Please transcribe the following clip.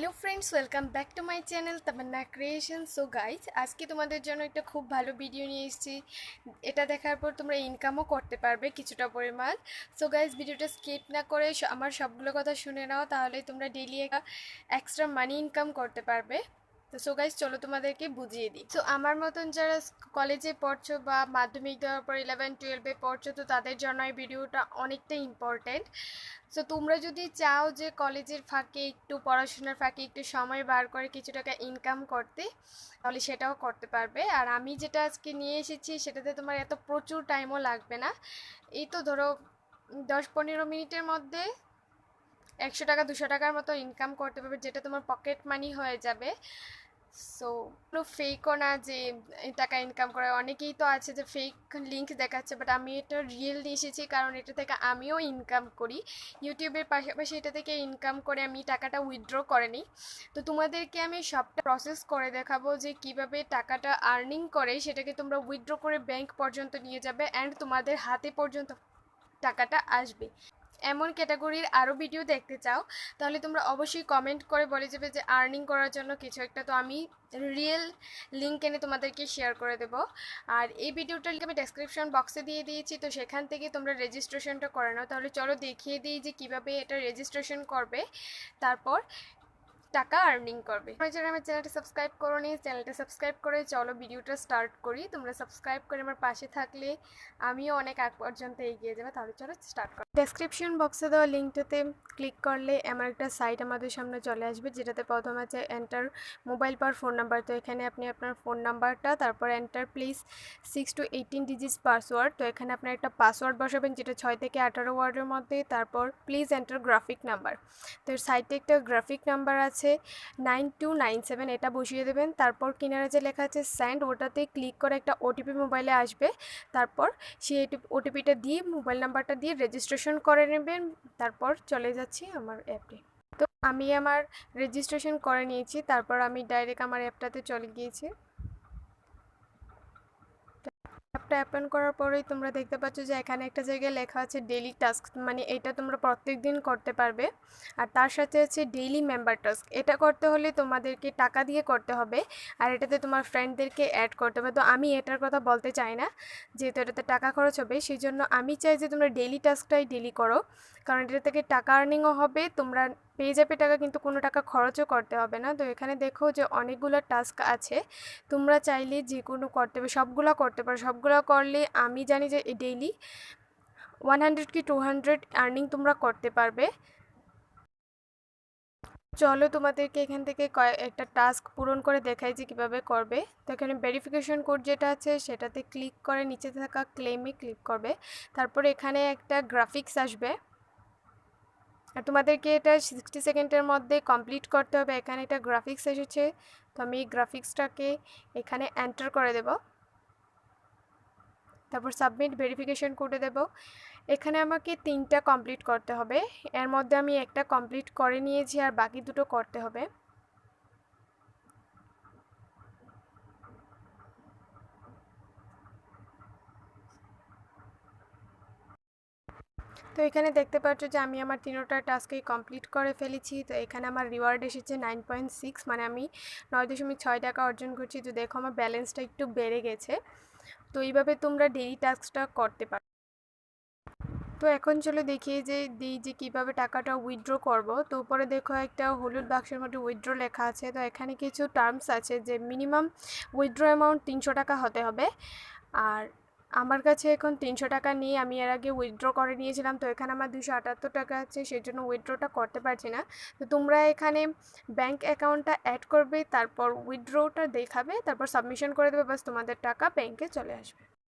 Hello friends, welcome back to my channel Tamanna creation. So guys, আজকে তোমাদের জন্য একটা খুব ভালো ভিডিও নিয়ে এসেছি। এটা দেখার পর তোমরা ইনকামও করতে পারবে কিছুটা পরিমাণ। সো গাইজ, ভিডিওটা স্কিপ না করে আমার সবগুলো কথা শুনে নাও, তাহলে তোমরা ডেইলি একটা এক্সট্রা মানি ইনকাম করতে পারবে। তো সো গাইজ, চলো তোমাদেরকে বুঝিয়ে দিই। সো আমার মতন যারা কলেজে পড়ছো বা মাধ্যমিক দেওয়ার পর 11-12-এ পড়ছো, তো তাদের জন্য এই ভিডিওটা অনেকটা ইম্পর্টেন্ট। সো তোমরা যদি চাও যে কলেজের ফাঁকে একটু পড়াশোনার ফাঁকে একটু সময় বার করে কিছু টাকা ইনকাম করতে, তাহলে সেটাও করতে পারবে। আর আমি যেটা আজকে নিয়ে এসেছি সেটাতে তোমার এত প্রচুর টাইমও লাগবে না। এই তো ধরো 10-15 মিনিটের মধ্যে 100 টাকা 200 টাকার মতো ইনকাম করতে পারবে, যেটা তোমার পকেট মানি হয়ে যাবে। সো কোনো ফেকও না যে টাকা ইনকাম করে। অনেকেই তো আছে যে ফেক লিঙ্ক দেখাচ্ছে, বাট আমি এটা রিয়েল নিয়ে এসেছি, কারণ এটা থেকে আমিও ইনকাম করি। ইউটিউবের পাশাপাশি এটা থেকে ইনকাম করে আমি টাকাটা উইথড্র করে নিই। তো তোমাদেরকে আমি সবটা প্রসেস করে দেখাবো যে কিভাবে টাকাটা আর্নিং করে সেটাকে তোমরা উইথড্র করে ব্যাংক পর্যন্ত নিয়ে যাবে অ্যান্ড তোমাদের হাতে পর্যন্ত টাকাটা আসবে। এমন ক্যাটাগরির আরও ভিডিও দেখতে চাও, তাহলে তোমরা অবশ্যই কমেন্ট করে বলে যাবে যে আর্নিং করার জন্য কিছু একটা। তো আমি রিয়েল লিঙ্ক এনে তোমাদেরকে শেয়ার করে দেব। আর এই ভিডিওটার লিঙ্ক আমি ডেসক্রিপশন বক্সে দিয়ে দিয়েছি, তো সেখান থেকে তোমরা রেজিস্ট্রেশনটা করে নাও। তাহলে চলো দেখিয়ে দিই যে কিভাবে এটা রেজিস্ট্রেশন করবে, তারপর টাকা আর্নিং করবে। তোমরা যারা আমার চ্যানেলটা সাবস্ক্রাইব করো নি, চ্যানেলটা সাবস্ক্রাইব করে চলো ভিডিওটা স্টার্ট করি। তোমরা সাবস্ক্রাইব করে আমার পাশে থাকলে আমিও অনেক আগ পর্যন্ত এগিয়ে যাবে। তাহলে চলো স্টার্ট করো। ডেসক্রিপশন বক্সে দেওয়া লিঙ্কটাতে ক্লিক করলে আমার একটা সাইট আমাদের সামনে চলে আসবে, যেটাতে প্রথম আছে এন্টার মোবাইল পার ফোন নাম্বার। তো এখানে আপনি আপনার ফোন নাম্বারটা, তারপর enter please 6 to 18 digits password. তো এখানে আপনার একটা পাসওয়ার্ড বসাবেন যেটা 6 থেকে 18 ওয়ার্ডের মধ্যে। তারপর প্লিজ এন্টার গ্রাফিক নাম্বার। তো এর সাইটে একটা গ্রাফিক নাম্বার আছে 9297, এটা বসিয়ে দেবেন। তারপর কিনারে যে লেখা আছে সেন্ড, ওটাতে ক্লিক করে একটা ওটিপি মোবাইলে আসবে। তারপর সেই ওটিপিটা দিয়ে মোবাইল নাম্বারটা দিয়ে রেজিস্ট্রেশন করে নেবেন। তারপর চলে যাচ্ছি আমার অ্যাপে। তো আমি আমার রেজিস্ট্রেশন করে নিয়েছি, তারপর আমি ডাইরেক্ট আমার অ্যাপটাতে চলে গিয়েছি। অ্যাপটা ওপেন করার পরেই তোমরা দেখতে পাচ্ছ যে এখানে একটা জায়গায় লেখা আছে ডেইলি টাস্ক, মানে এটা তোমরা প্রত্যেক দিন করতে পারবে। আর তার সাথে আছে ডেইলি মেম্বার টাস্ক, এটা করতে হলে তোমাদেরকে টাকা দিয়ে করতে হবে, আর এটাতে তোমার ফ্রেন্ডদেরকে অ্যাড করতে হবে। তো আমি এটার কথা বলতে চাই না, যেহেতু এটাতে টাকা খরচ হবে, সেই জন্য আমি চাই যে তোমরা ডেইলি টাস্কটাই ডেইলি করো, কারণ এটা থেকে টাকা আর্নিংও হবে, তোমরা পেয়ে যাবে টাকা, কিন্তু কোনো টাকা খরচও করতে হবে না। তো এখানে দেখো যে অনেকগুলো টাস্ক আছে, তোমরা চাইলে যে কোনো করতে পারো, সবগুলো করতে পারো। সবগুলো করলে আমি জানি যে ডেইলি 100 কি 200 আর্নিং তোমরা করতে পারবে। চলো তোমাদেরকে এখান থেকে একটা টাস্ক পূরণ করে দেখাই যে কীভাবে করবে। তো এখানে ভেরিফিকেশন কোড যেটা আছে সেটাতে ক্লিক করে নিচে থাকা ক্লেমে ক্লিক করবে। তারপরে এখানে একটা গ্রাফিক্স আসবে, আর তোমাদেরকে এটা 60 সেকেন্ডের মধ্যে কমপ্লিট করতে হবে। এখানে একটা গ্রাফিক্স এসেছে, তো আমি এই গ্রাফিক্সটাকে এখানে এন্টার করে দেব। তারপর সাবমিট ভেরিফিকেশন কোডে দেব। এখানে আমাকে 3টা কমপ্লিট করতে হবে, এর মধ্যে আমি একটা কমপ্লিট করে নিয়েছি, আর বাকি দুটো করতে হবে। তো এখানে দেখতে পাচ্ছ যে আমি আমার 3টা টাস্কেই কমপ্লিট করে ফেলেছি। তো এখানে আমার রিওয়ার্ড এসেছে 9.6, মানে আমি 9.6 টাকা অর্জন করছি। তো দেখো আমার ব্যালেন্সটা একটু বেড়ে গেছে। তো এইভাবে তোমরা ডেইলি টাস্কটা করতে পারো। তো এখন চলো দেখিয়ে যে দিই যে কীভাবে টাকাটা উইথড্র করব। তো উপরে দেখো একটা হলুদ বাক্সের মধ্যে উইথড্র লেখা আছে। তো এখানে কিছু টার্মস আছে যে মিনিমাম উইথড্র অ্যামাউন্ট 300 টাকা হতে হবে। আর আমার কাছে এখন 300 টাকা নেই, আমি এর আগে উইথড্র করে নিয়েছিলাম। তো এখানে আমার 278 টাকা আছে, সেই জন্য উইথড্রটা করতে পারছি না। তো তোমরা এখানে ব্যাঙ্ক অ্যাকাউন্টটা অ্যাড করবে, তারপর উইথড্রটা দেখাবে, তারপর সাবমিশন করে দেবে, বাস তোমাদের টাকা ব্যাঙ্কে চলে আসবে।